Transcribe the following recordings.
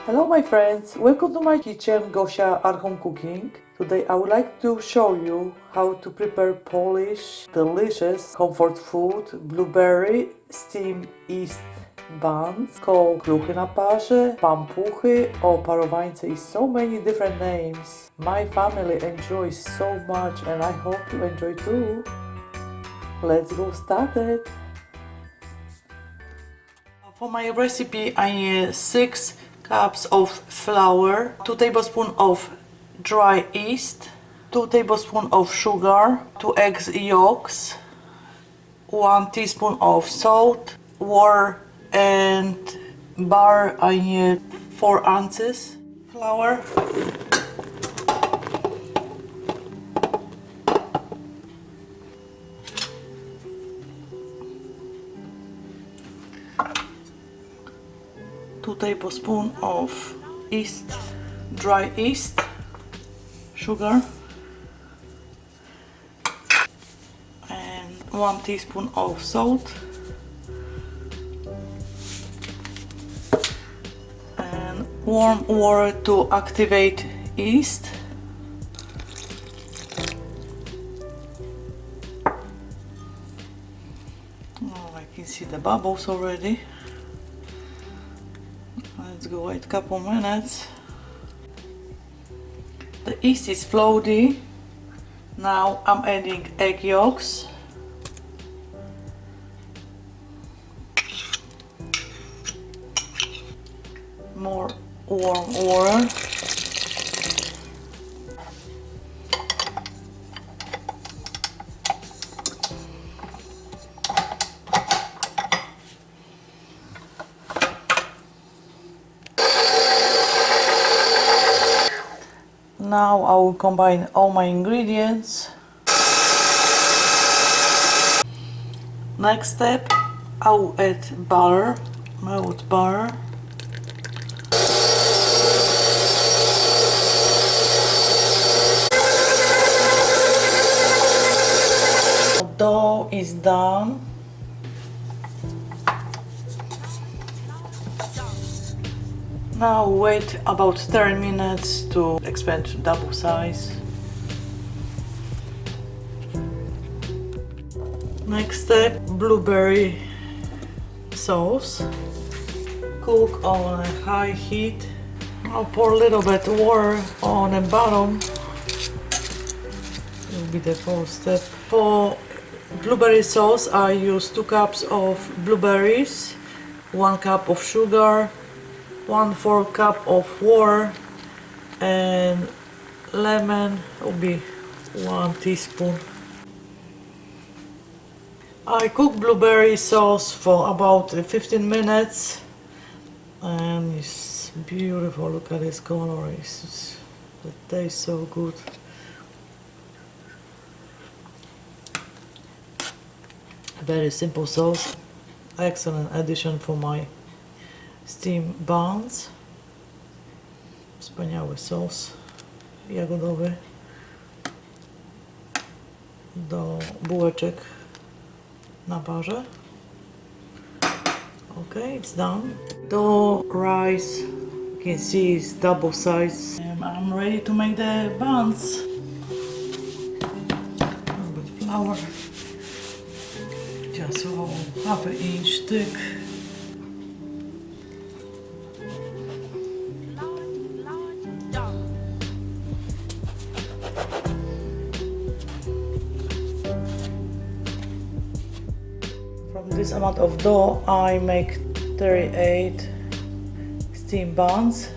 Hello my friends, welcome to my kitchen, Gosia at home cooking. Today I would like to show you how to prepare Polish, delicious comfort food, blueberry steamed yeast buns called Kluchy na Parze, Pampuchy or Parowańce is so many different names. My family enjoys so much and I hope you enjoy too. Let's go started. For my recipe I need 6 cups of flour, 2 tablespoons of dry yeast, 2 tablespoons of sugar, 2 eggs yolks, 1 teaspoon of salt, water and butter. I need 4 ounces flour, two tablespoons of yeast, dry yeast, sugar, and 1 teaspoon of salt, and warm water to activate yeast. Oh, I can see the bubbles already. Let's go wait a couple minutes. The yeast is floaty. Now I'm adding egg yolks. More warm water. Now I will combine all my ingredients. Next step, I will add butter, melted butter. The dough is done. Now wait about 30 minutes to expand to double size. Next step, blueberry sauce. Cook on a high heat. I'll pour a little bit water on the bottom. It will be the first step. For blueberry sauce I use 2 cups of blueberries, 1 cup of sugar, 1/4 cup of water, and lemon will be 1 teaspoon. I cook blueberry sauce for about 15 minutes and it's beautiful. Look at this color, it tastes so good. A very simple sauce, excellent addition for my steam buns. Wspaniały sos jagodowy do bułeczek na parze. Okay, it's done. The rice, you can see, is double size. And I'm ready to make the buns. A little bit flour, just half an inch thick. From this amount of dough I make 38 steam buns,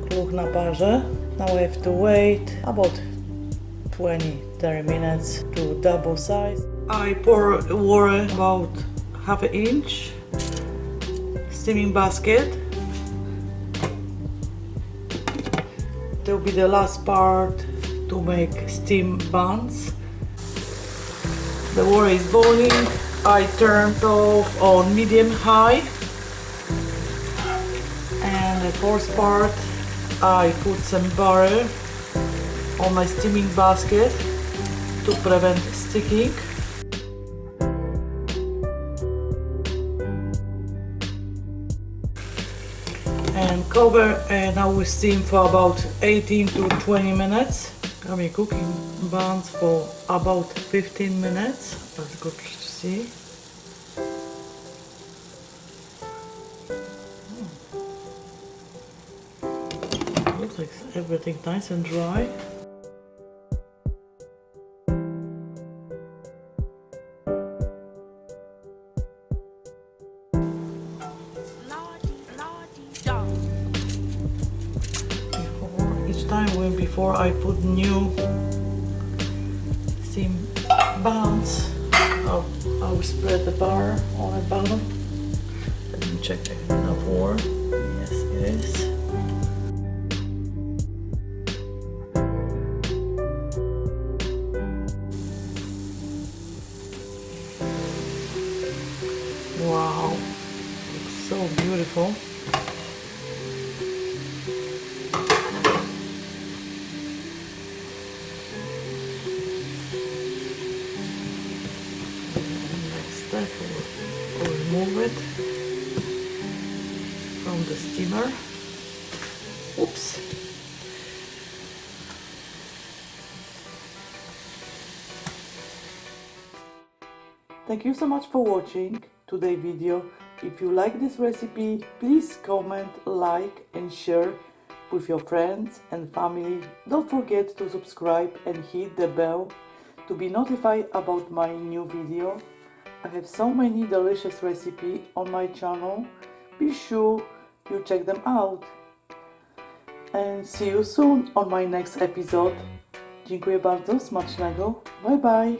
Kluchy na Parze. Now I have to wait about 20-30 minutes to double size. I pour water about half an inch, steaming basket. That will be the last part to make steam buns. The water is boiling. I turned off on medium high, and the fourth part I put some butter on my steaming basket to prevent sticking. and cover, and I will steam for about 18 to 20 minutes. I'll be cooking buns for about 15 minutes. Let's go to see. Looks like everything nice and dry. Before I put new steam buns, I will spread the butter on the bottom. Let me check if it's enough warm. Yes, it is. Wow, looks so beautiful. We'll remove it from the steamer. Oops. Thank you so much for watching today's video. If you like this recipe, please comment, like and share with your friends and family. Don't forget to subscribe and hit the bell to be notified about my new video. I have so many delicious recipes on my channel. Be sure you check them out. And see you soon on my next episode. Dziękuję bardzo, smacznego. Bye bye.